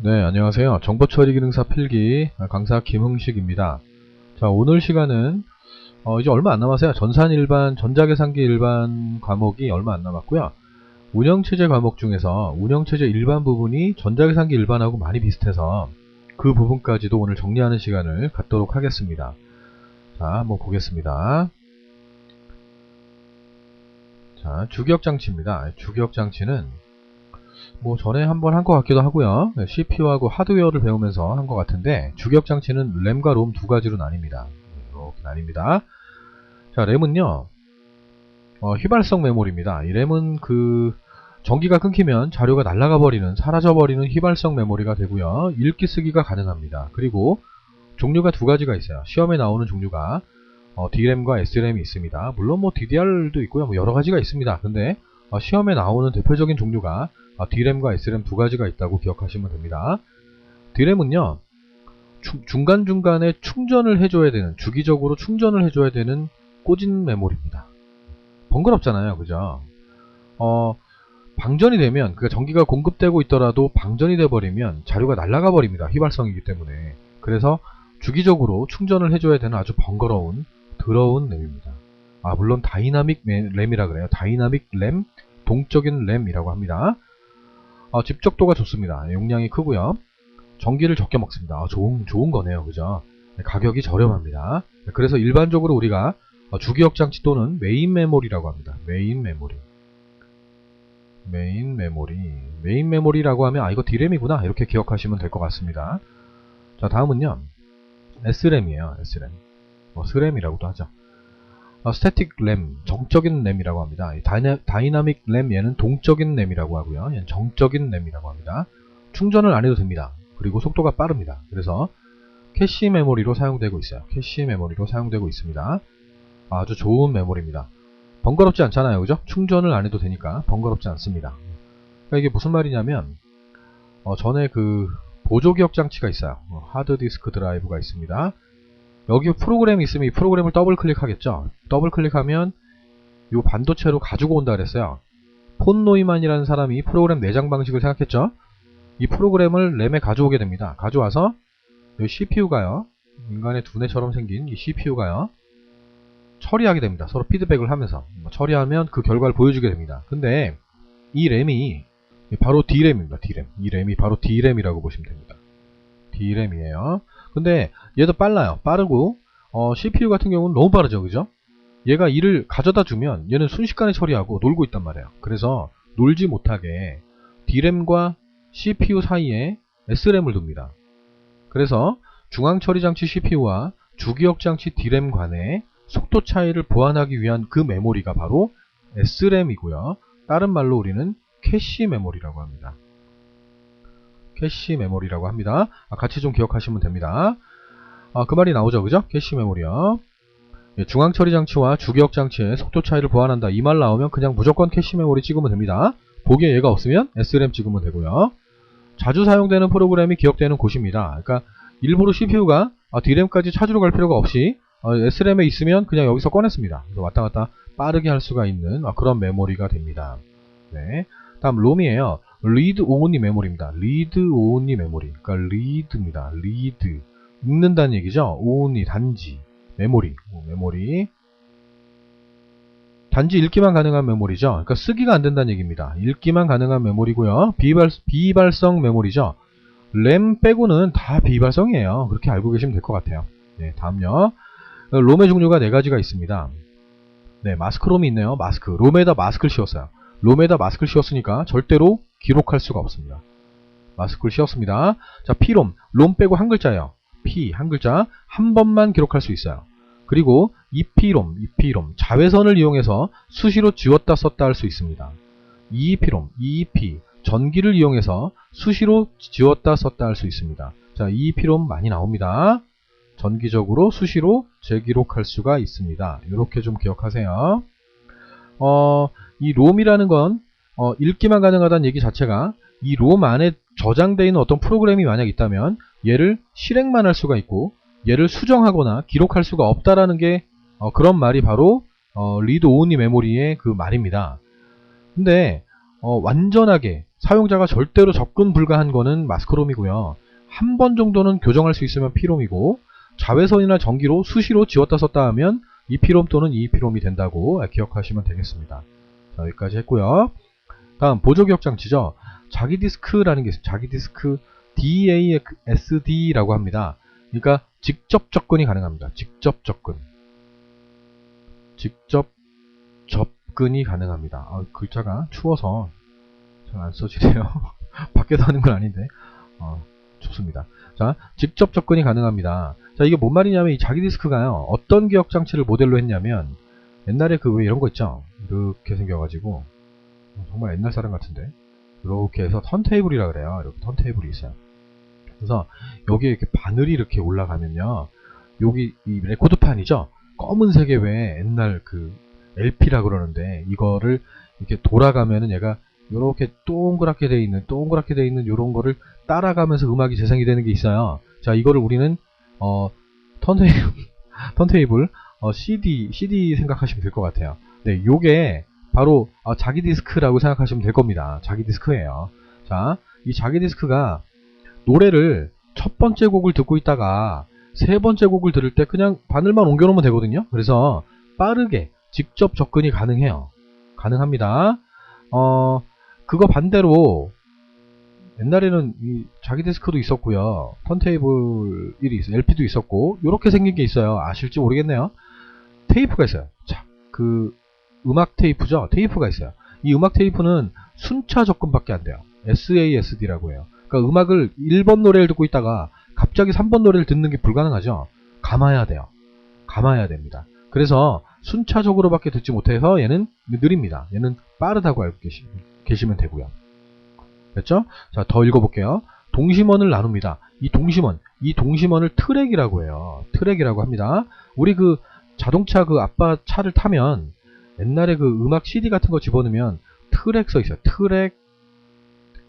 네, 안녕하세요. 정보처리 기능사 필기 강사 김흥식입니다. 자, 오늘 시간은 이제 얼마 안 남았어요. 전산일반, 전자계산기 일반 과목이 얼마 안 남았고요. 운영체제 과목 중에서 운영체제 일반 부분이 전자계산기 일반하고 많이 비슷해서 그 부분까지도 오늘 정리하는 시간을 갖도록 하겠습니다. 자, 한번 보겠습니다. 자, 주기억장치입니다. 주기억장치는 뭐 전에 한번 한 것 같기도 하고요. CPU하고 하드웨어를 배우면서 한 것 같은데, 주기억장치는 램과 롬 두 가지로 나뉩니다. 이렇게 나뉩니다. 자, 램은요, 휘발성 메모리입니다. 이 램은 전기가 끊기면 자료가 날아가 버리는, 사라져 버리는 휘발성 메모리가 되고요. 읽기 쓰기가 가능합니다. 그리고 종류가 두 가지가 있어요. 시험에 나오는 종류가 D램과 S램이 있습니다. 물론 뭐 DDR도 있고요. 뭐 여러 가지가 있습니다. 근데 시험에 나오는 대표적인 종류가 D램과 S램 두 가지가 있다고 기억하시면 됩니다. D램은요, 중간중간에 충전을 해줘야 되는, 주기적으로 충전을 해줘야 되는 꽂은 메모리입니다. 번거롭잖아요. 그죠? 방전이 되면, 그러니까 전기가 공급되고 있더라도 방전이 돼버리면 자료가 날아가 버립니다. 휘발성이기 때문에. 그래서 주기적으로 충전을 해줘야 되는 아주 번거로운, 더러운 램입니다. 물론 다이나믹 램이라 그래요. 다이나믹 램, 동적인 램이라고 합니다. 집적도가 좋습니다. 용량이 크고요. 전기를 적게 먹습니다. 좋은 거네요. 그죠? 가격이 저렴합니다. 그래서 일반적으로 우리가 주기억장치 또는 메인 메모리라고 합니다. 메인 메모리라고 하면 이거 D램이구나 이렇게 기억하시면 될 것 같습니다. 자, 다음은요, S램이에요. S램. 스램이라고도 하죠. 스태틱 램, 정적인 램이라고 합니다. 다이나믹 램, 얘는 동적인 램이라고 하고요. 얘는 정적인 램이라고 합니다. 충전을 안 해도 됩니다. 그리고 속도가 빠릅니다. 그래서 캐시 메모리로 사용되고 있어요. 캐시 메모리로 사용되고 있습니다. 아주 좋은 메모리입니다. 번거롭지 않잖아요. 그죠? 충전을 안 해도 되니까 번거롭지 않습니다. 그러니까 이게 무슨 말이냐면, 전에 보조기억 장치가 있어요. 하드디스크 드라이브가 있습니다. 여기 프로그램이 있으면 이 프로그램을 더블 클릭하겠죠. 더블 클릭하면 이 반도체로 가지고 온다 그랬어요. 폰 노이만이라는 사람이 프로그램 내장 방식을 생각했죠. 이 프로그램을 램에 가져오게 됩니다. 가져와서 이 CPU가요, 인간의 두뇌처럼 생긴 이 CPU가요, 처리하게 됩니다. 서로 피드백을 하면서 처리하면 그 결과를 보여주게 됩니다. 근데 이 램이 바로 D램입니다. D램. 이 램이 바로 D램이라고 보시면 됩니다. D램이에요. 근데 얘도 빨라요. 빠르고 CPU 같은 경우는 너무 빠르죠. 그죠? 얘가 일을 가져다 주면 얘는 순식간에 처리하고 놀고 있단 말이에요. 그래서 놀지 못하게 D램과 CPU 사이에 S램을 둡니다. 그래서 중앙처리장치 CPU와 주기억장치 D램 간의 속도 차이를 보완하기 위한 그 메모리가 바로 S램이고요. 다른 말로 우리는 캐시 메모리라고 합니다. 캐시 메모리라고 합니다. 같이 좀 기억하시면 됩니다. 그 말이 나오죠. 그죠? 캐시 메모리요. 중앙처리장치와 주기억장치의 속도 차이를 보완한다. 이 말 나오면 그냥 무조건 캐시 메모리 찍으면 됩니다. 보기에 얘가 없으면 S램 찍으면 되고요. 자주 사용되는 프로그램이 기억되는 곳입니다. 그러니까 일부러 CPU가 D램까지 찾으러 갈 필요가 없이 S램에 있으면 그냥 여기서 꺼냈습니다. 그래서 왔다 갔다 빠르게 할 수가 있는 그런 메모리가 됩니다. 네. 다음 롬이에요. 리드 온리 메모리입니다. 리드 온리 메모리. 그러니까 리드입니다. 리드. 읽는다는 얘기죠. 온리 단지. 메모리. 단지 읽기만 가능한 메모리죠. 그러니까 쓰기가 안 된다는 얘기입니다. 읽기만 가능한 메모리고요. 비발성 메모리죠. 램 빼고는 다 비발성이에요. 그렇게 알고 계시면 될 것 같아요. 네, 다음요. 롬의 종류가 네 가지가 있습니다. 네, 마스크롬이 있네요. 마스크. 롬에다 마스크를 씌웠어요. 롬에다 마스크를 씌웠으니까 절대로 기록할 수가 없습니다. 마스크를 씌웠습니다. 자, P롬. 롬 빼고 한 글자예요. P, 한 글자. 한 번만 기록할 수 있어요. 그리고 EP롬. 자외선을 이용해서 수시로 지웠다 썼다 할 수 있습니다. EEP롬. EEP. 전기를 이용해서 수시로 지웠다 썼다 할 수 있습니다. 자, EEP롬 많이 나옵니다. 전기적으로 수시로 재기록할 수가 있습니다. 이렇게 좀 기억하세요. 이 롬이라는 건 읽기만 가능하다는 얘기 자체가 이 롬 안에 저장되어 있는 어떤 프로그램이 만약 있다면 얘를 실행만 할 수가 있고 얘를 수정하거나 기록할 수가 없다라는 게 그런 말이 바로 리드 온리 메모리의 그 말입니다. 근데 완전하게 사용자가 절대로 접근 불가한 거는 마스크롬이고요. 한 번 정도는 교정할 수 있으면 P롬이고, 자외선이나 전기로 수시로 지웠다 썼다 하면 EP롬 또는 EEP롬이 된다고 기억하시면 되겠습니다. 자, 여기까지 했고요. 다음 보조기억장치죠. 자기 디스크라는 게 있어요. 자기 디스크 DASD라고 합니다. 그러니까 직접 접근이 가능합니다. 직접 접근. 직접 접근이 가능합니다. 글자가 추워서 잘 안 써지네요. 밖에서 하는 건 아닌데. 좋습니다. 자, 직접 접근이 가능합니다. 자, 이게 뭔 말이냐면 이 자기 디스크가요. 어떤 기억 장치를 모델로 했냐면 옛날에 그 왜 이런 거 있죠? 이렇게 생겨가지고 정말 옛날 사람 같은데 이렇게 해서 턴테이블이라 그래요. 이렇게 턴테이블이 있어요. 그래서 여기에 이렇게 바늘이 이렇게 올라가면요. 여기 이 레코드판이죠? 검은색의 왜 옛날 그 LP라 그러는데 이거를 이렇게 돌아가면은 얘가 요렇게 동그랗게 돼 있는 요런 거를 따라가면서 음악이 재생이 되는 게 있어요. 자, 이거를 우리는 턴테이블 CD 생각하시면 될 것 같아요. 네, 요게 바로 자기 디스크라고 생각하시면 될 겁니다. 자기 디스크예요. 자, 이 자기 디스크가 노래를 첫 번째 곡을 듣고 있다가 세 번째 곡을 들을 때 그냥 바늘만 옮겨놓으면 되거든요. 그래서 빠르게 직접 접근이 가능해요. 가능합니다. 그거 반대로 옛날에는 이 자기 디스크도 있었고요. 턴테이블 1이 있어요. LP도 있었고 이렇게 생긴 게 있어요. 아실지 모르겠네요. 테이프가 있어요. 자, 그 음악 테이프죠. 테이프가 있어요. 이 음악 테이프는 순차 접근밖에 안 돼요. SASD라고 해요. 그러니까 음악을 1번 노래를 듣고 있다가 갑자기 3번 노래를 듣는 게 불가능하죠. 감아야 돼요. 감아야 됩니다. 그래서 순차적으로밖에 듣지 못해서 얘는 느립니다. 얘는 빠르다고 알고 계시면 되고요. 됐죠? 자, 더 읽어볼게요. 동심원을 나눕니다. 이 동심원을 트랙이라고 해요. 트랙이라고 합니다. 우리 그 자동차 그 아빠 차를 타면 옛날에 그 음악 CD 같은 거 집어넣으면 트랙 써 있어요. 트랙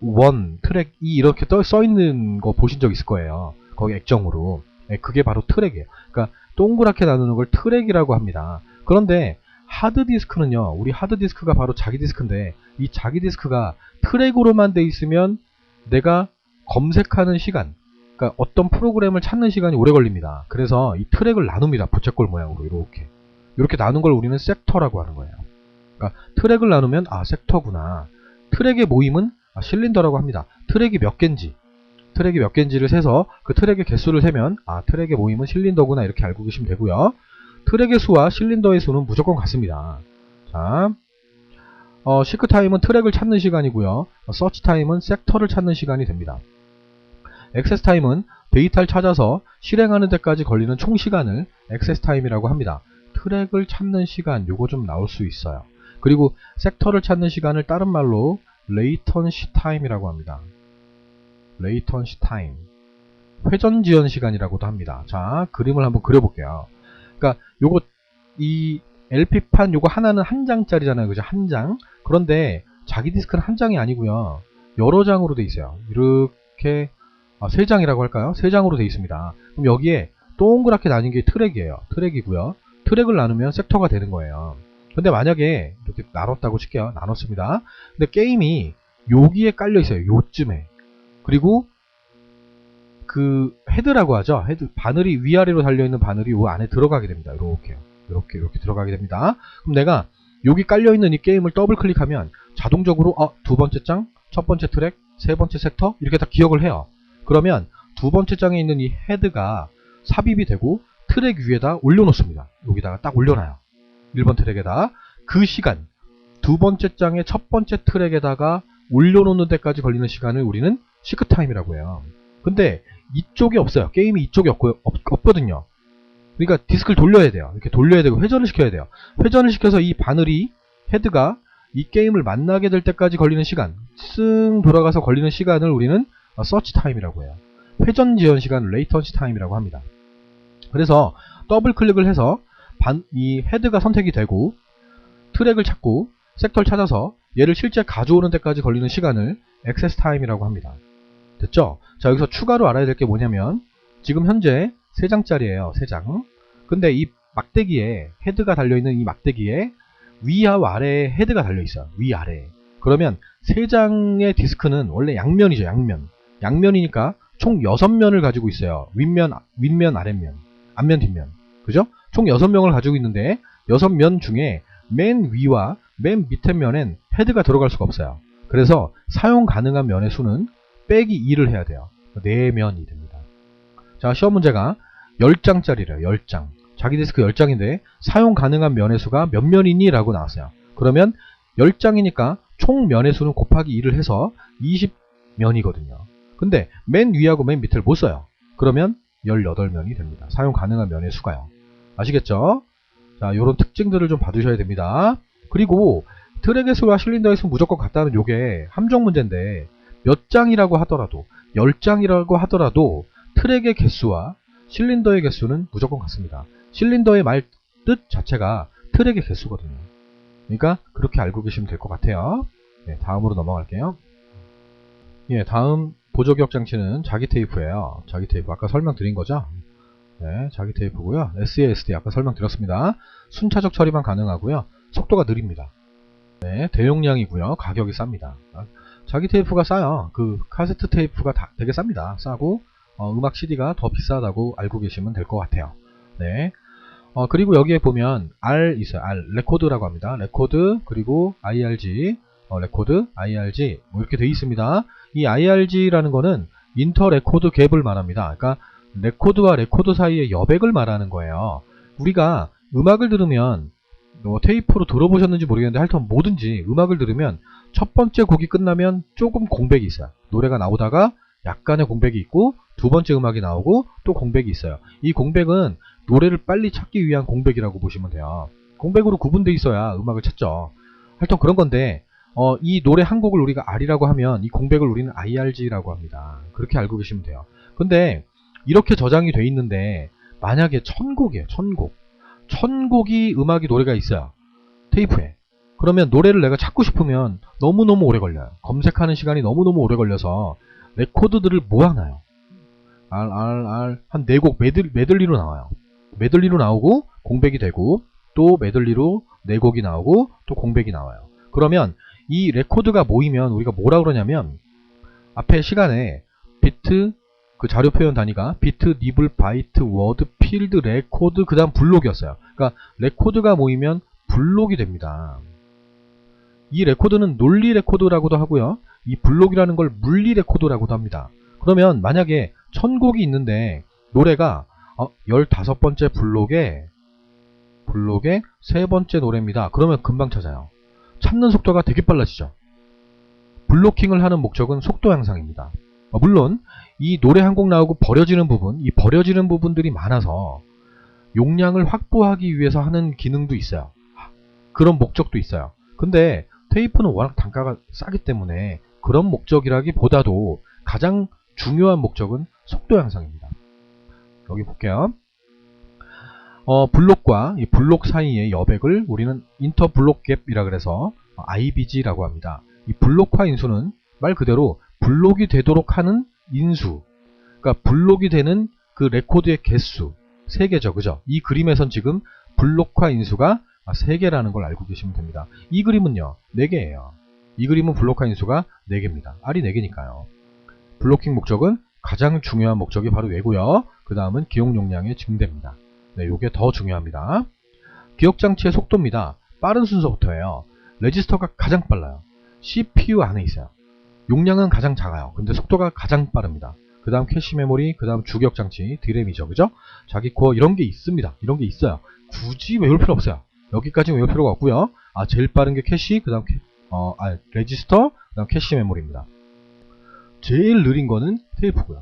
1, 트랙 2 이렇게 써 있는 거 보신 적 있을 거예요. 거기 액정으로. 네, 그게 바로 트랙이에요. 그러니까 동그랗게 나누는 걸 트랙이라고 합니다. 그런데 하드디스크는요. 우리 하드디스크가 바로 자기 디스크인데 이 자기 디스크가 트랙으로만 돼 있으면 내가 검색하는 시간, 그러니까 어떤 프로그램을 찾는 시간이 오래 걸립니다. 그래서 이 트랙을 나눕니다. 부채꼴 모양으로 이렇게 나눈 걸 우리는 섹터라고 하는 거예요. 그러니까 트랙을 나누면 섹터구나. 트랙의 모임은 실린더라고 합니다. 트랙이 몇 개인지를 세서 그 트랙의 개수를 세면 트랙의 모임은 실린더구나 이렇게 알고 계시면 되고요. 트랙의 수와 실린더의 수는 무조건 같습니다. 자, 시크 타임은 트랙을 찾는 시간이고요. 서치 타임은 섹터를 찾는 시간이 됩니다. 액세스 타임은 데이터를 찾아서 실행하는 데까지 걸리는 총 시간을 액세스 타임이라고 합니다. 트랙을 찾는 시간 요거 좀 나올 수 있어요. 그리고 섹터를 찾는 시간을 다른 말로 레이턴시 타임이라고 합니다. 레이턴시 타임. 회전 지연 시간이라고도 합니다. 자, 그림을 한번 그려볼게요. 그러니까 요거 이 LP판 요거 하나는 한 장짜리잖아요. 그죠? 한 장. 그런데 자기 디스크는 한 장이 아니고요. 여러 장으로 돼 있어요. 이렇게 세 장이라고 할까요? 세 장으로 돼 있습니다. 그럼 여기에 동그랗게 나뉜 게 트랙이에요. 트랙이고요. 트랙을 나누면 섹터가 되는 거예요. 근데 만약에 이렇게 나눴다고 칠게요. 나눴습니다. 근데 게임이 여기에 깔려 있어요. 요쯤에. 그리고 그 헤드라고 하죠. 헤드 바늘이 위아래로 달려있는 바늘이 요 안에 들어가게 됩니다. 이렇게 들어가게 됩니다. 그럼 내가 여기 깔려있는 이 게임을 더블 클릭하면 자동적으로 두 번째 장, 첫 번째 트랙, 세 번째 섹터 이렇게 다 기억을 해요. 그러면 두 번째 장에 있는 이 헤드가 삽입이 되고 트랙 위에다 올려놓습니다. 여기다가 딱 올려놔요. 1번 트랙에다 그 시간 두 번째 장의 첫 번째 트랙에다가 올려놓는 데까지 걸리는 시간을 우리는 시크 타임이라고 해요. 근데 이쪽이 없어요. 게임이 이쪽이 없거든요. 그러니까 디스크를 돌려야 돼요. 이렇게 돌려야 되고 회전을 시켜야 돼요. 회전을 시켜서 이 바늘이 헤드가 이 게임을 만나게 될 때까지 걸리는 시간, 쓱 돌아가서 걸리는 시간을 우리는 서치 타임이라고 해요. 회전 지연 시간을 레이턴시 타임이라고 합니다. 그래서 더블 클릭을 해서 이 헤드가 선택이 되고 트랙을 찾고 섹터를 찾아서 얘를 실제 가져오는 데까지 걸리는 시간을 액세스 타임이라고 합니다. 됐죠? 자, 여기서 추가로 알아야 될 게 뭐냐면 지금 현재 3장짜리예요. 3장. 근데 이 막대기에 헤드가 달려있는 이 막대기에 위와 아래에 헤드가 달려있어요. 위아래. 그러면 3장의 디스크는 원래 양면이죠. 양면이니까 총 6면을 가지고 있어요. 윗면, 아랫면, 앞면, 뒷면. 그죠? 총 6면을 가지고 있는데 6면 중에 맨 위와 맨 밑에 면엔 헤드가 들어갈 수가 없어요. 그래서 사용 가능한 면의 수는 빼기 2를 해야 돼요. 4면이 됩니다. 자, 시험 문제가 10장짜리래요. 10장. 자기 디스크 10장인데 사용 가능한 면의 수가 몇 면이니? 라고 나왔어요. 그러면 10장이니까 총 면의 수는 곱하기 2를 해서 20면이거든요. 근데 맨 위하고 맨 밑을 못 써요. 그러면 18면이 됩니다. 사용 가능한 면의 수가요. 아시겠죠? 자, 요런 특징들을 좀 봐두셔야 됩니다. 그리고 트랙의 수와 실린더의 수 무조건 같다는 요게 함정 문제인데 몇 장이라고 하더라도 10장이라고 하더라도 트랙의 개수와 실린더의 개수는 무조건 같습니다. 실린더의 말 뜻 자체가 트랙의 개수거든요. 그러니까 그렇게 알고 계시면 될 것 같아요. 네, 다음으로 넘어갈게요. 예, 다음 보조기억 장치는 자기 테이프예요. 자기 테이프 아까 설명드린 거죠? 네, 자기 테이프고요. SASD 아까 설명드렸습니다. 순차적 처리만 가능하고요. 속도가 느립니다. 네, 대용량이고요. 가격이 쌉니다. 자기 테이프가 싸요. 그 카세트 테이프가 되게 쌉니다. 싸고 음악 CD가 더 비싸다고 알고 계시면 될 것 같아요. 네. 그리고 여기에 보면 R 있어요. R 레코드라고 합니다. 레코드 그리고 IRG 레코드 IRG 뭐 이렇게 되어 있습니다. 이 IRG라는 거는 인터 레코드 갭을 말합니다. 그러니까 레코드와 레코드 사이의 여백을 말하는 거예요. 우리가 음악을 들으면 테이프로 들어보셨는지 모르겠는데 하여튼 뭐든지 음악을 들으면 첫 번째 곡이 끝나면 조금 공백이 있어요. 노래가 나오다가 약간의 공백이 있고 두 번째 음악이 나오고 또 공백이 있어요. 이 공백은 노래를 빨리 찾기 위한 공백이라고 보시면 돼요. 공백으로 구분되어 있어야 음악을 찾죠. 하여튼 그런 건데 이 노래 한 곡을 우리가 R이라고 하면 이 공백을 우리는 IRG라고 합니다. 그렇게 알고 계시면 돼요. 근데 이렇게 저장이 돼 있는데 만약에 1000곡이에요. 1000곡. 1000곡이 음악이 노래가 있어요. 테이프에. 그러면 노래를 내가 찾고 싶으면 너무너무 오래 걸려요. 검색하는 시간이 너무너무 오래 걸려서 레코드들을 모아놔요. 한 4곡 메들리로 나와요. 메들리로 나오고 공백이 되고 또 메들리로 4곡이 나오고 또 공백이 나와요. 그러면 이 레코드가 모이면 우리가 뭐라 그러냐면 앞에 시간에 비트 그 자료 표현 단위가 비트, 니블, 바이트, 워드, 필드, 레코드 그 다음 블록이었어요. 그러니까 레코드가 모이면 블록이 됩니다. 이 레코드는 논리 레코드라고도 하고요. 이 블록이라는 걸 물리 레코드라고도 합니다. 그러면 만약에 1000곡이 있는데 노래가 15번째 블록에 세 번째 노래입니다. 그러면 금방 찾아요. 찾는 속도가 되게 빨라지죠. 블로킹을 하는 목적은 속도 향상입니다. 물론 이 노래 한 곡 나오고 버려지는 부분, 이 버려지는 부분들이 많아서 용량을 확보하기 위해서 하는 기능도 있어요. 그런 목적도 있어요. 근데 테이프는 워낙 단가가 싸기 때문에 그런 목적이라기보다도 가장 중요한 목적은 속도 향상입니다. 여기 볼게요. 블록과 이 블록 사이의 여백을 우리는 인터 블록 갭이라 그래서 IBG라고 합니다. 이 블록화 인수는 말 그대로 블록이 되도록 하는 인수, 그러니까 블록이 되는 그 레코드의 개수 3개죠. 그죠? 이 그림에선 지금 블록화 인수가 3개라는 걸 알고 계시면 됩니다. 이 그림은요 4개예요. 이 그림은 블록화 인수가 4개입니다. R이 4개니까요. 블로킹 목적은 가장 중요한 목적이 바로 얘고요. 그 다음은 기억 용량의 증대입니다. 네, 요게 더 중요합니다. 기억장치의 속도입니다. 빠른 순서부터예요. 레지스터가 가장 빨라요. CPU 안에 있어요. 용량은 가장 작아요. 근데 속도가 가장 빠릅니다. 그 다음 캐시 메모리, 그 다음 주기억장치, 드램이죠. 그죠? 자기 코어 이런 게 있습니다. 이런 게 있어요. 굳이 외울 필요 없어요. 여기까지 외울 필요가 없고요. 제일 빠른 게 캐시, 그 다음 레지스터, 그 다음 캐시 메모리입니다. 제일 느린 거는 테이프고요.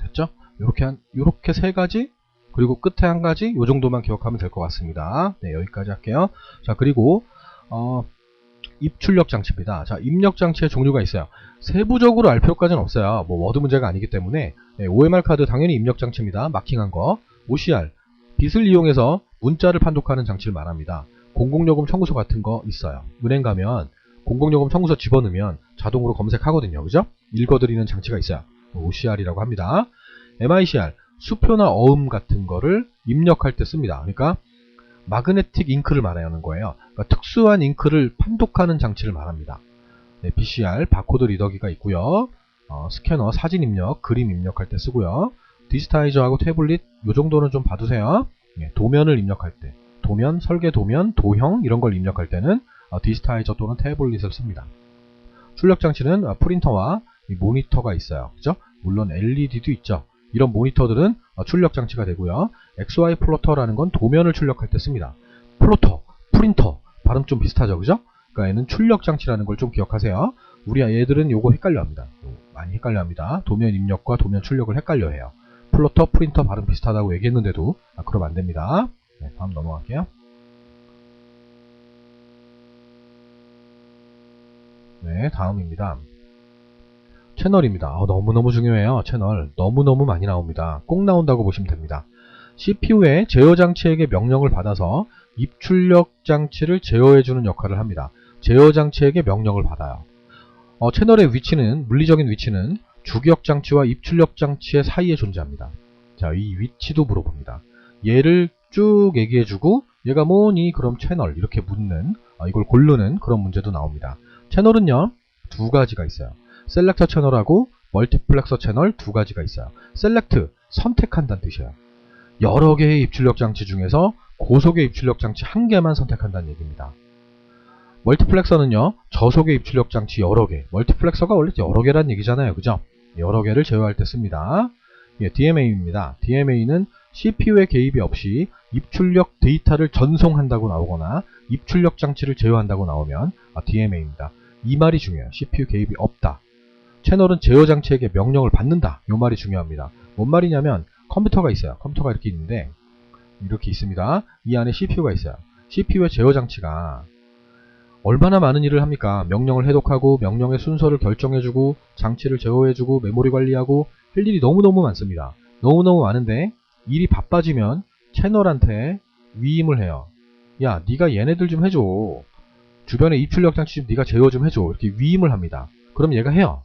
됐죠? 요렇게 3가지, 그리고 끝에 1가지, 요 정도만 기억하면 될 것 같습니다. 네, 여기까지 할게요. 자, 그리고 입출력 장치입니다. 자, 입력 장치의 종류가 있어요. 세부적으로 알 필요까지는 없어요. 뭐 워드 문제가 아니기 때문에. 네, OMR 카드 당연히 입력 장치입니다. 마킹한 거. OCR 빛을 이용해서 문자를 판독하는 장치를 말합니다. 공공요금 청구서 같은 거 있어요. 은행 가면 공공요금 청구서 집어넣으면 자동으로 검색하거든요. 그죠? 읽어드리는 장치가 있어요. OCR이라고 합니다. MICR 수표나 어음 같은 거를 입력할 때 씁니다. 그러니까 마그네틱 잉크를 말하는 거예요. 그러니까 특수한 잉크를 판독하는 장치를 말합니다. 네, BCR, 바코드 리더기가 있고요. 스캐너, 사진 입력, 그림 입력할 때 쓰고요. 디지타이저하고 태블릿 요 정도는 좀 봐두세요. 네, 도면을 입력할 때, 도면, 설계 도면, 도형 이런 걸 입력할 때는 디지타이저 또는 태블릿을 씁니다. 출력 장치는 프린터와 모니터가 있어요. 그죠? 물론 LED도 있죠. 이런 모니터들은 출력 장치가 되고요. XY 플로터라는 건 도면을 출력할 때 씁니다. 플로터, 프린터 발음 좀 비슷하죠, 그죠? 그러니까 얘는 출력 장치라는 걸 좀 기억하세요. 우리 얘들은 요거 헷갈려합니다. 많이 헷갈려합니다. 도면 입력과 도면 출력을 헷갈려해요. 플로터, 프린터 발음 비슷하다고 얘기했는데도 그러면 안 됩니다. 네, 다음 넘어갈게요. 네, 다음입니다. 채널입니다. 너무너무 중요해요. 채널 너무너무 많이 나옵니다. 꼭 나온다고 보시면 됩니다. CPU의 제어 장치에게 명령을 받아서 입출력 장치를 제어해주는 역할을 합니다. 제어 장치에게 명령을 받아요. 채널의 위치는, 물리적인 위치는 주기억 장치와 입출력 장치의 사이에 존재합니다. 자, 이 위치도 물어봅니다. 얘를 쭉 얘기해주고 얘가 뭐니? 그럼 채널 이렇게 묻는, 이걸 고르는 그런 문제도 나옵니다. 채널은요, 두 가지가 있어요. 셀렉터 채널하고 멀티플렉서 채널 두 가지가 있어요. 셀렉트, 선택한다는 뜻이에요. 여러 개의 입출력 장치 중에서 고속의 입출력 장치 한 개만 선택한다는 얘기입니다. 멀티플렉서는요, 저속의 입출력 장치 여러 개. 멀티플렉서가 원래 여러 개란 얘기잖아요. 그죠? 여러 개를 제어할 때 씁니다. 예, DMA입니다. DMA는 CPU의 개입이 없이 입출력 데이터를 전송한다고 나오거나 입출력 장치를 제어한다고 나오면 DMA입니다. 이 말이 중요해요. CPU 개입이 없다. 채널은 제어 장치에게 명령을 받는다. 이 말이 중요합니다. 뭔 말이냐면 컴퓨터가 있어요. 컴퓨터가 이렇게 있는데 이렇게 있습니다. 이 안에 CPU가 있어요. CPU의 제어 장치가 얼마나 많은 일을 합니까? 명령을 해독하고 명령의 순서를 결정해주고 장치를 제어해주고 메모리 관리하고 할 일이 너무너무 많습니다. 너무너무 많은데 일이 바빠지면 채널한테 위임을 해요. 야, 네가 얘네들 좀 해줘. 주변에 입출력 장치 좀 네가 제어 좀 해줘. 이렇게 위임을 합니다. 그럼 얘가 해요.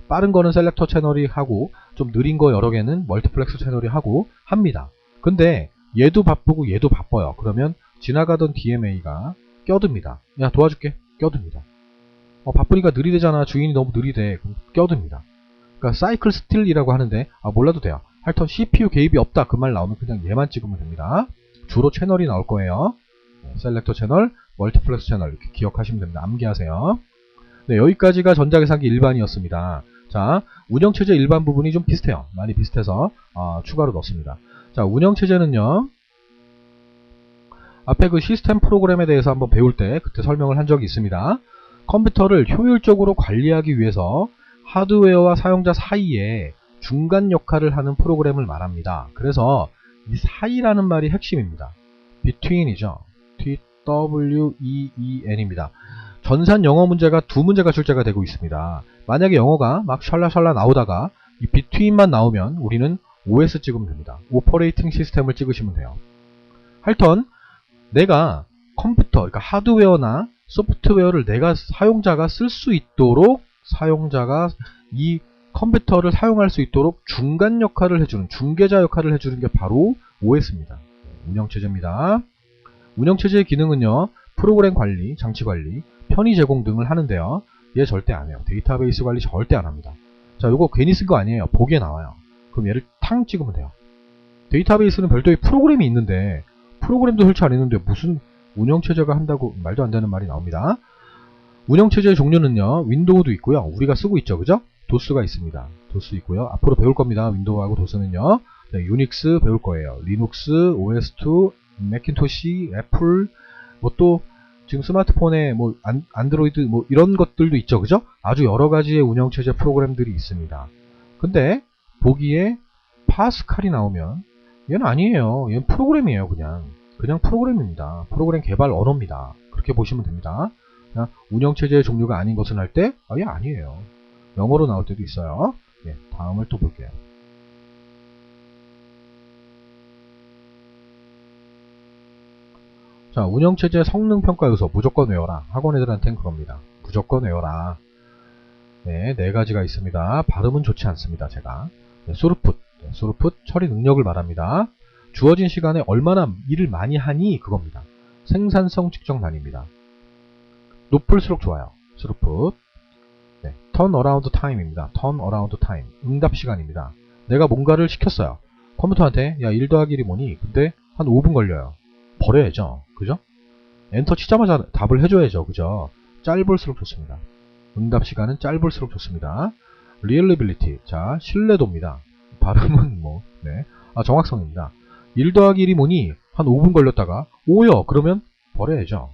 빠른 거는 셀렉터 채널이 하고 좀 느린 거 여러 개는 멀티플렉서 채널이 하고 합니다. 근데 얘도 바쁘고 얘도 바빠요. 그러면 지나가던 DMA가 껴듭니다. 야, 도와줄게. 껴듭니다. 바쁘니까 느리대잖아. 주인이 너무 느리대. 그럼 껴듭니다. 그러니까 사이클 스틸이라고 하는데 몰라도 돼요. 하여튼 CPU 개입이 없다 그 말 나오면 그냥 얘만 찍으면 됩니다. 주로 채널이 나올 거예요. 셀렉터 채널, 멀티플렉스 채널 이렇게 기억하시면 됩니다. 암기하세요. 네, 여기까지가 전자계산기 일반이었습니다. 자, 운영체제 일반 부분이 좀 비슷해요. 많이 비슷해서 추가로 넣습니다. 자, 운영체제는요, 앞에 그 시스템 프로그램에 대해서 한번 배울 때 그때 설명을 한 적이 있습니다. 컴퓨터를 효율적으로 관리하기 위해서 하드웨어와 사용자 사이에 중간 역할을 하는 프로그램을 말합니다. 그래서 이 사이라는 말이 핵심입니다. between이죠. TWEEN입니다. 전산 영어 문제가 두 문제가 출제가 되고 있습니다. 만약에 영어가 막 샬라샬라 나오다가 이 between만 나오면 우리는 OS 찍으면 됩니다. 오퍼레이팅 시스템을 찍으시면 돼요. 하여튼 내가 컴퓨터, 그러니까 하드웨어나 소프트웨어를 내가 사용자가 쓸 수 있도록 사용자가 이 컴퓨터를 사용할 수 있도록 중간 역할을 해주는, 중개자 역할을 해주는 게 바로 OS입니다. 운영체제입니다. 운영체제의 기능은요, 프로그램 관리, 장치 관리, 편의 제공 등을 하는데요. 얘 절대 안 해요. 데이터베이스 관리 절대 안 합니다. 자, 요거 괜히 쓴 거 아니에요. 보기에 나와요. 그럼 얘를 탕 찍으면 돼요. 데이터베이스는 별도의 프로그램이 있는데 프로그램도 설치 안 했는데 무슨 운영체제가 한다고 말도 안 되는 말이 나옵니다. 운영체제의 종류는요, 윈도우도 있고요. 우리가 쓰고 있죠. 그죠? 도스가 있습니다. 도스 있고요. 앞으로 배울 겁니다. 윈도우하고 도스는요. 네, 유닉스 배울 거예요. 리눅스, OS2, 맥킨토시, 애플, 뭐 또 지금 스마트폰에 뭐 안드로이드 뭐 이런 것들도 있죠. 그죠? 아주 여러 가지의 운영체제 프로그램들이 있습니다. 근데 보기에 파스칼이 나오면 얘는 아니에요. 얘는 프로그램이에요. 그냥 프로그램입니다. 프로그램 개발 언어입니다. 그렇게 보시면 됩니다. 그냥 운영체제의 종류가 아닌 것은 할 때 얘 아니에요. 영어로 나올 때도 있어요. 예, 다음을 또 볼게요. 자, 운영체제 성능평가 요소 무조건 외워라. 학원 애들한테는 그럽니다. 무조건 외워라. 네, 네 가지가 있습니다. 발음은 좋지 않습니다. 제가. 네, 소르풋. 네, 소르풋 처리 능력을 말합니다. 주어진 시간에 얼마나 일을 많이 하니 그겁니다. 생산성 측정 단위입니다. 높을수록 좋아요. 소르풋. turnaround time입니다. turnaround time. 응답 시간입니다. 내가 뭔가를 시켰어요. 컴퓨터한테 야 1 더하기 1이 뭐니? 근데 한 5분 걸려요. 버려야죠. 그죠? 엔터 치자마자 답을 해줘야죠. 그죠? 짧을수록 좋습니다. 응답 시간은 짧을수록 좋습니다. reliability. 자, 신뢰도입니다. 발음은 뭐, 네. 정확성입니다. 1 더하기 1이 뭐니? 한 5분 걸렸다가, 5요! 그러면 버려야죠.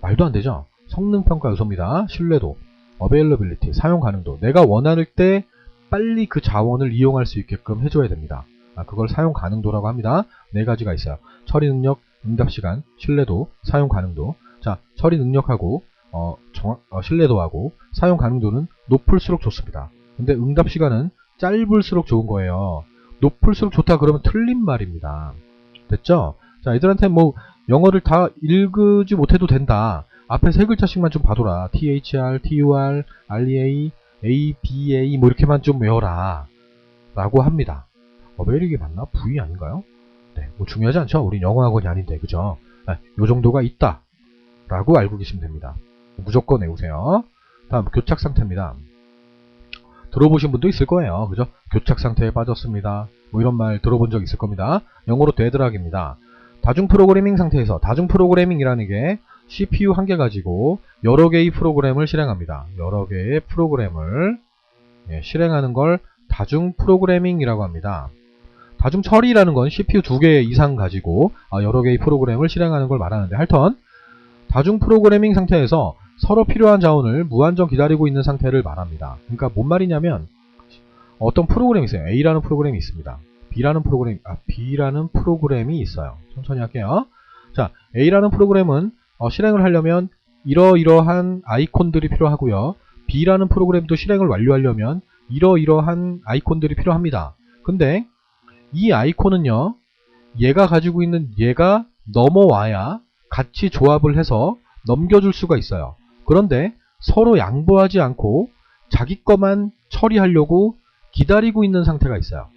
말도 안 되죠? 성능평가 요소입니다. 신뢰도. availability. 사용 가능도. 내가 원할 때 빨리 그 자원을 이용할 수 있게끔 해줘야 됩니다. 그걸 사용 가능도라고 합니다. 네 가지가 있어요. 처리 능력, 응답 시간, 신뢰도, 사용 가능도. 자, 처리 능력하고, 신뢰도하고, 사용 가능도는 높을수록 좋습니다. 근데 응답 시간은 짧을수록 좋은 거예요. 높을수록 좋다 그러면 틀린 말입니다. 됐죠? 자, 애들한테 뭐 영어를 다 읽지 못해도 된다. 앞에 세 글자씩만 좀 봐둬라. THR, TUR, REA, ABA 뭐 이렇게만 좀 외워라. 라고 합니다. 왜 이게 맞나? V 아닌가요? 네, 뭐 중요하지 않죠? 우린 영어학원이 아닌데, 그죠? 요 정도가 있다. 라고 알고 계시면 됩니다. 무조건 외우세요. 다음, 교착 상태입니다. 들어보신 분도 있을 거예요. 그죠? 교착 상태에 빠졌습니다. 뭐 이런 말 들어본 적 있을 겁니다. 영어로 deadlock입니다. 다중 프로그래밍 상태에서, 다중 프로그래밍이라는 게 CPU 한 개 가지고 여러 개의 프로그램을 실행합니다. 여러 개의 프로그램을 실행하는 걸 다중 프로그래밍이라고 합니다. 다중 처리라는 건 CPU 2개 이상 가지고 여러 개의 프로그램을 실행하는 걸 말하는데, 하여튼 다중 프로그래밍 상태에서 서로 필요한 자원을 무한정 기다리고 있는 상태를 말합니다. 그러니까 뭔 말이냐면, 어떤 프로그램이 있어요. A라는 프로그램이 있습니다. B라는 프로그램이 있어요. 천천히 할게요. 자, A라는 프로그램은 실행을 하려면 이러이러한 아이콘들이 필요하고요. B라는 프로그램도 실행을 완료하려면 이러이러한 아이콘들이 필요합니다. 근데 이 아이콘은요, 얘가 가지고 있는 얘가 넘어와야 같이 조합을 해서 넘겨줄 수가 있어요. 그런데 서로 양보하지 않고 자기 것만 처리하려고 기다리고 있는 상태가 있어요.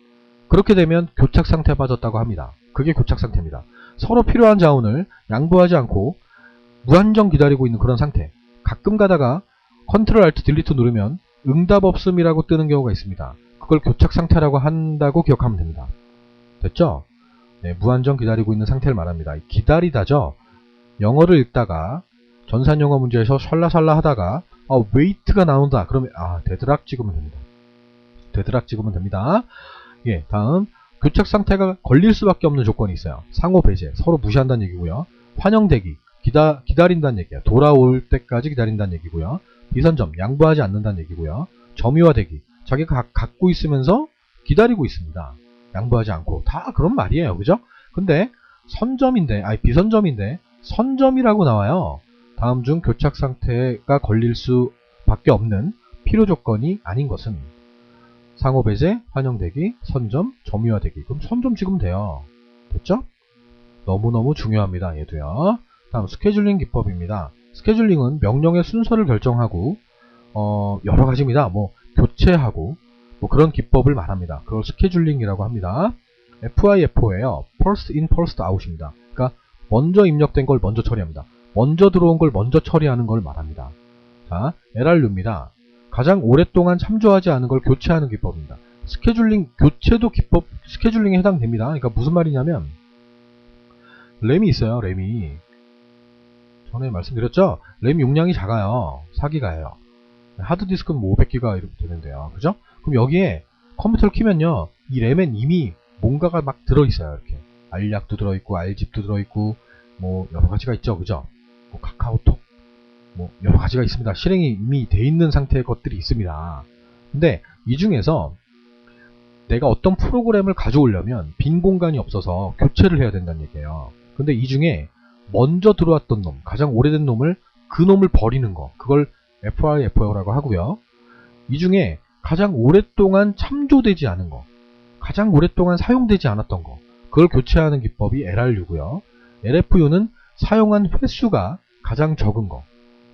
그렇게 되면 교착 상태에 빠졌다고 합니다. 그게 교착 상태입니다. 서로 필요한 자원을 양보하지 않고 무한정 기다리고 있는 그런 상태. 가끔 가다가 Ctrl Alt Delete 누르면 응답 없음이라고 뜨는 경우가 있습니다. 그걸 교착 상태라고 한다고 기억하면 됩니다. 됐죠? 네, 무한정 기다리고 있는 상태를 말합니다. 기다리다죠? 영어를 읽다가 전산 영어 문제에서 샬라샬라 하다가 웨이트가 나온다. 그러면 데드락 찍으면 됩니다. 데드락 찍으면 됩니다. 예, 다음 교착 상태가 걸릴 수밖에 없는 조건이 있어요. 상호 배제, 서로 무시한다는 얘기고요. 환영대기, 기다린다는 얘기야. 돌아올 때까지 기다린다는 얘기고요. 비선점, 양보하지 않는다는 얘기고요. 점유화대기, 자기가 갖고 있으면서 기다리고 있습니다. 양보하지 않고. 다 그런 말이에요. 그죠? 근데 비선점인데 선점이라고 나와요. 다음 중 교착 상태가 걸릴 수밖에 없는 필요 조건이 아닌 것은 상호 배제, 환영대기, 선점, 점유화대기. 그럼 선점 찍으면 돼요. 됐죠? 너무너무 중요합니다. 얘도요. 다음 스케줄링 기법입니다. 스케줄링은 명령의 순서를 결정하고 여러 가지입니다. 뭐 교체하고 뭐 그런 기법을 말합니다. 그걸 스케줄링이라고 합니다. FIFO예요. First in, first out입니다. 그러니까 먼저 입력된 걸 먼저 처리합니다. 먼저 들어온 걸 먼저 처리하는 걸 말합니다. 자, LRU입니다. 가장 오랫동안 참조하지 않은 걸 교체하는 기법입니다. 스케줄링, 교체도 기법, 스케줄링에 해당됩니다. 그러니까 무슨 말이냐면, 램이 있어요, 램이. 전에 말씀드렸죠? 램 용량이 작아요. 4기가예요. 하드디스크는 뭐 500기가 이렇게 되는데요. 그죠? 그럼 여기에 컴퓨터를 키면요, 이 램엔 이미 뭔가가 막 들어있어요. 이렇게. 알약도 들어있고, 알집도 들어있고, 뭐, 여러 가지가 있죠. 그죠? 뭐, 카카오톡. 뭐 여러 가지가 있습니다. 실행이 이미 돼 있는 상태의 것들이 있습니다. 근데 이 중에서 내가 어떤 프로그램을 가져오려면 빈 공간이 없어서 교체를 해야 된다는 얘기예요. 근데 이 중에 먼저 들어왔던 놈, 가장 오래된 놈을 그 놈을 버리는 거, 그걸 FIFO라고 하고요. 이 중에 가장 오랫동안 참조되지 않은 거, 가장 오랫동안 사용되지 않았던 거, 그걸 교체하는 기법이 LRU고요. LFU는 사용한 횟수가 가장 적은 거.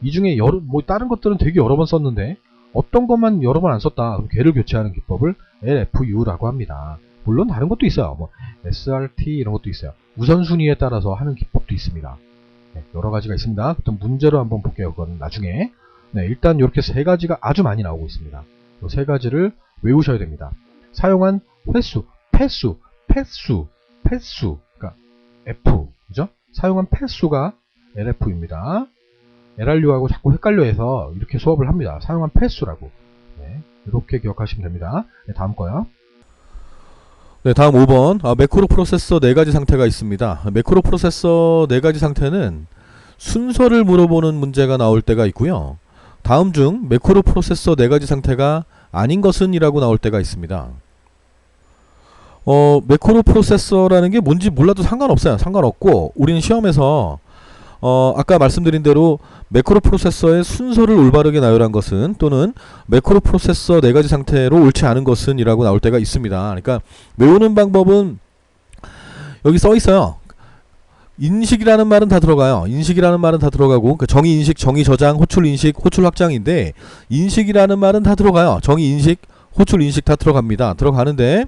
이 중에 뭐 다른 것들은 되게 여러 번 썼는데 어떤 것만 여러 번 안 썼다. 그럼 걔를 교체하는 기법을 LFU라고 합니다. 물론 다른 것도 있어요. 뭐 SRT 이런 것도 있어요. 우선순위에 따라서 하는 기법도 있습니다. 네, 여러 가지가 있습니다. 그럼 문제로 한번 볼게요. 그건 나중에. 네, 일단 이렇게 세 가지가 아주 많이 나오고 있습니다. 이 세 가지를 외우셔야 됩니다. 사용한 횟수, 횟수, 그러니까 F, 그죠? 사용한 횟수가 LF입니다. LRU하고 자꾸 헷갈려 해서 이렇게 수업을 합니다. 사용한 횟수라고. 네, 이렇게 기억하시면 됩니다. 네, 다음 거요. 네, 다음 5번. 매크로 프로세서 4가지 상태가 있습니다. 매크로 프로세서 4가지 상태는 순서를 물어보는 문제가 나올 때가 있고요. 다음 중 매크로 프로세서 4가지 상태가 아닌 것은 이라고 나올 때가 있습니다. 매크로 프로세서라는 게 뭔지 몰라도 상관없어요. 상관없고 우리는 시험에서 아까 말씀드린 대로 매크로 프로세서의 순서를 올바르게 나열한 것은 또는 매크로 프로세서 4가지 상태로 옳지 않은 것은 이라고 나올 때가 있습니다. 그러니까 외우는 방법은 여기 써 있어요. 인식이라는 말은 다 들어가요. 인식이라는 말은 다 들어가고 정의 인식, 정의 저장, 호출 인식, 호출 확장인데 인식이라는 말은 다 들어가요. 정의 인식, 호출 인식 다 들어갑니다. 들어가는데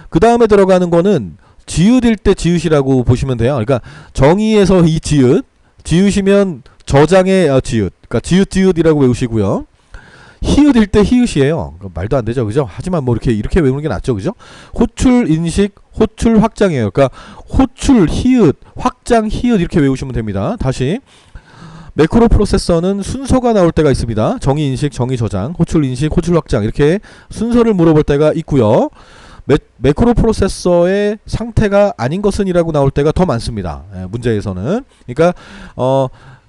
그 다음에 들어가는 거는 지읒일 때 지읒이라고 보시면 돼요. 그러니까 정의에서 이 지읒, 지읒이면 저장의 지읒, 그러니까 지읒이라고 외우시고요. 히읗일 때 히읗이에요. 말도 안 되죠, 그죠? 하지만 뭐 이렇게 외우는 게 낫죠, 그죠? 호출 인식, 호출 확장이에요. 그러니까 호출 히읗, 확장 히읗 이렇게 외우시면 됩니다. 다시 매크로 프로세서는 순서가 나올 때가 있습니다. 정의 인식, 정의 저장, 호출 인식, 호출 확장 이렇게 순서를 물어볼 때가 있고요. 매크로 프로세서의 상태가 아닌 것은 이라고 나올 때가 더 많습니다. 문제에서는. 그러니까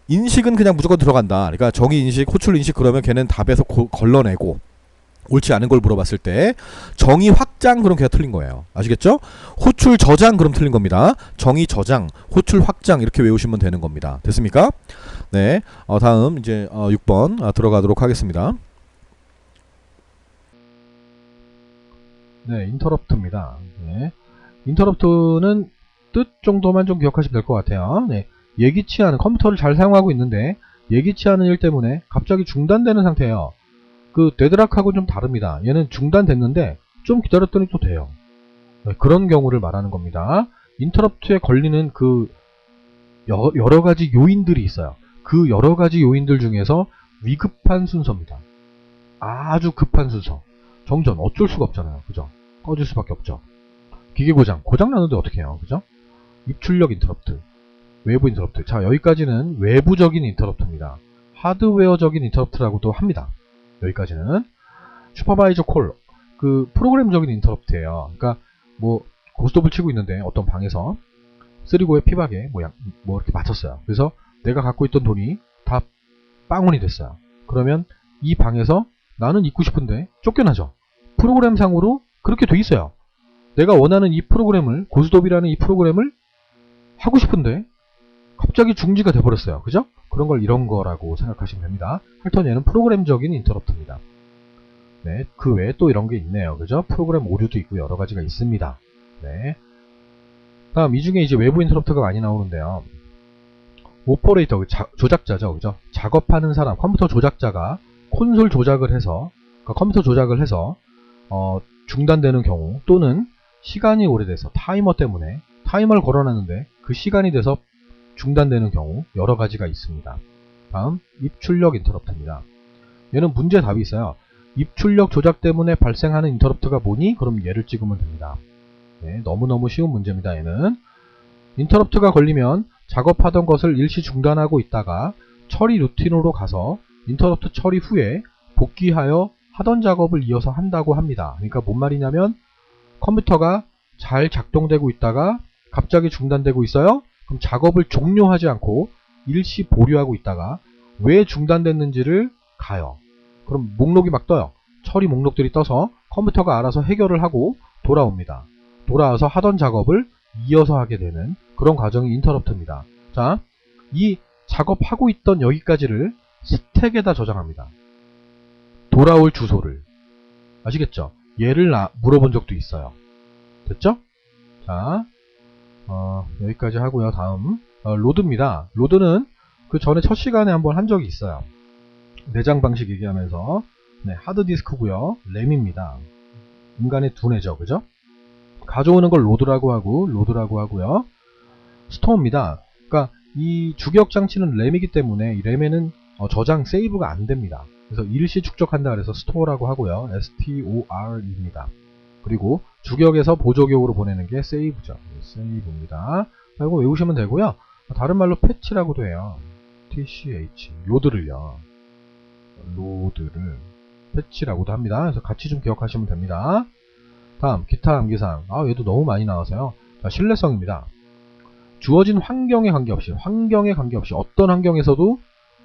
인식은 그냥 무조건 들어간다. 그러니까 정의 인식, 호출 인식 그러면 걔는 답에서 걸러내고 옳지 않은 걸 물어봤을 때 정의 확장 그럼 걔가 틀린 거예요. 아시겠죠? 호출 저장 그럼 틀린 겁니다. 정의 저장, 호출 확장 이렇게 외우시면 되는 겁니다. 됐습니까? 네. 다음 이제 6번 들어가도록 하겠습니다. 네, 인터럽트입니다. 네. 인터럽트는 뜻 정도만 좀 기억하시면 될 것 같아요. 네. 예기치 않은 컴퓨터를 잘 사용하고 있는데 예기치 않은 일 때문에 갑자기 중단되는 상태예요. 그 데드락하고 좀 다릅니다. 얘는 중단됐는데 좀 기다렸더니 또 돼요. 네, 그런 경우를 말하는 겁니다. 인터럽트에 걸리는 그 여러 가지 요인들이 있어요. 그 여러 가지 요인들 중에서 위급한 순서입니다. 아주 급한 순서. 정전 어쩔 수가 없잖아요. 그죠? 꺼질 수밖에 없죠. 기계 고장 나는데 어떻게 해요? 그죠? 입출력 인터럽트, 외부 인터럽트. 자, 여기까지는 외부적인 인터럽트입니다. 하드웨어적인 인터럽트라고도 합니다. 여기까지는 슈퍼바이저 콜, 그 프로그램적인 인터럽트예요. 그러니까 뭐 고스톱을 치고 있는데 어떤 방에서 쓰리고의 피박에 뭐 이렇게 맞췄어요. 그래서 내가 갖고 있던 돈이 다 빵원이 됐어요. 그러면 이 방에서 나는 있고 싶은데 쫓겨나죠. 프로그램상으로 그렇게 돼 있어요. 내가 원하는 이 프로그램을, 고스톱이라는 이 프로그램을 하고 싶은데 갑자기 중지가 돼버렸어요. 그죠? 그런 걸 이런 거라고 생각하시면 됩니다. 하여튼 얘는 프로그램적인 인터럽트입니다. 네, 그 외에 또 이런 게 있네요. 그죠? 프로그램 오류도 있고 여러 가지가 있습니다. 네. 다음 이 중에 이제 외부 인터럽트가 많이 나오는데요. 오퍼레이터, 조작자죠. 그죠? 작업하는 사람, 컴퓨터 조작자가 콘솔 조작을 해서, 그러니까 컴퓨터 조작을 해서 중단되는 경우, 또는 시간이 오래돼서 타이머 때문에 타이머를 걸어놨는데 그 시간이 돼서 중단되는 경우 여러 가지가 있습니다. 다음 입출력 인터럽트입니다. 얘는 문제 답이 있어요. 입출력 조작 때문에 발생하는 인터럽트가 뭐니? 그럼 얘를 찍으면 됩니다. 네, 너무너무 쉬운 문제입니다. 얘는 인터럽트가 걸리면 작업하던 것을 일시 중단하고 있다가 처리 루틴으로 가서 인터럽트 처리 후에 복귀하여 하던 작업을 이어서 한다고 합니다. 그러니까 뭔 말이냐면 컴퓨터가 잘 작동되고 있다가 갑자기 중단되고 있어요. 그럼 작업을 종료하지 않고 일시 보류하고 있다가 왜 중단됐는지를 가요. 그럼 목록이 막 떠요. 처리 목록들이 떠서 컴퓨터가 알아서 해결을 하고 돌아옵니다. 돌아와서 하던 작업을 이어서 하게 되는 그런 과정이 인터럽트입니다. 자, 이 작업하고 있던 여기까지를 스택에다 저장합니다. 돌아올 주소를. 아시겠죠? 얘를 물어본 적도 있어요. 됐죠? 자, 여기까지 하고요. 다음 로드입니다. 로드는 그 전에 첫 시간에 한번 한 적이 있어요. 내장 방식 얘기하면서 네, 하드디스크고요. 램입니다. 인간의 두뇌죠. 그죠? 가져오는 걸 로드라고 하고요. 스토어입니다. 그러니까 이 주기억 장치는 램이기 때문에 이 램에는 저장 세이브가 안 됩니다. 그래서 일시 축적한다 그래서 스토어라고 하고요. STOR입니다. 그리고 주격에서 보조격으로 보내는 게 세이브죠. 세이브입니다. 이거 외우시면 되고요. 다른 말로 패치라고도 해요. TCH 로드를요. 로드를 패치라고도 합니다. 그래서 같이 좀 기억하시면 됩니다. 다음 기타 암기사항. 얘도 너무 많이 나와서요. 자, 신뢰성입니다. 주어진 환경에 관계없이 어떤 환경에서도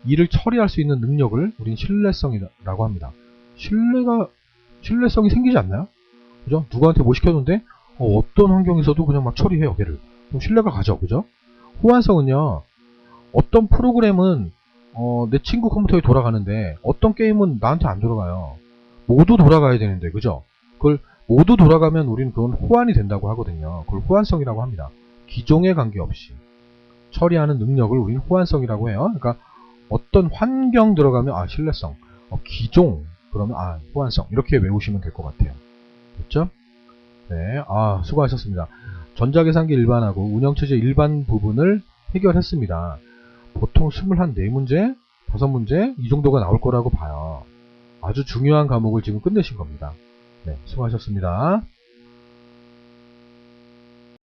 일을 처리할 수 있는 능력을 우린 신뢰성이라고 합니다. 신뢰성이 생기지 않나요? 그죠? 누구한테 뭐 시켰는데 어떤 환경에서도 그냥 막 처리해요, 걔를. 그럼 신뢰가 가죠, 그죠? 호환성은요, 어떤 프로그램은 내 친구 컴퓨터에 돌아가는데 어떤 게임은 나한테 안 돌아가요. 모두 돌아가야 되는데, 그죠? 그걸 모두 돌아가면 우리는 그건 호환이 된다고 하거든요. 그걸 호환성이라고 합니다. 기종에 관계없이 처리하는 능력을 우리는 호환성이라고 해요. 그러니까 어떤 환경 들어가면 신뢰성, 기종 그러면 호환성, 이렇게 외우시면 될 것 같아요. 됐죠? 네, 수고하셨습니다. 전자계산기 일반하고 운영체제 일반 부분을 해결했습니다. 보통 24문제, 5문제 이 정도가 나올 거라고 봐요. 아주 중요한 과목을 지금 끝내신 겁니다. 네, 수고하셨습니다.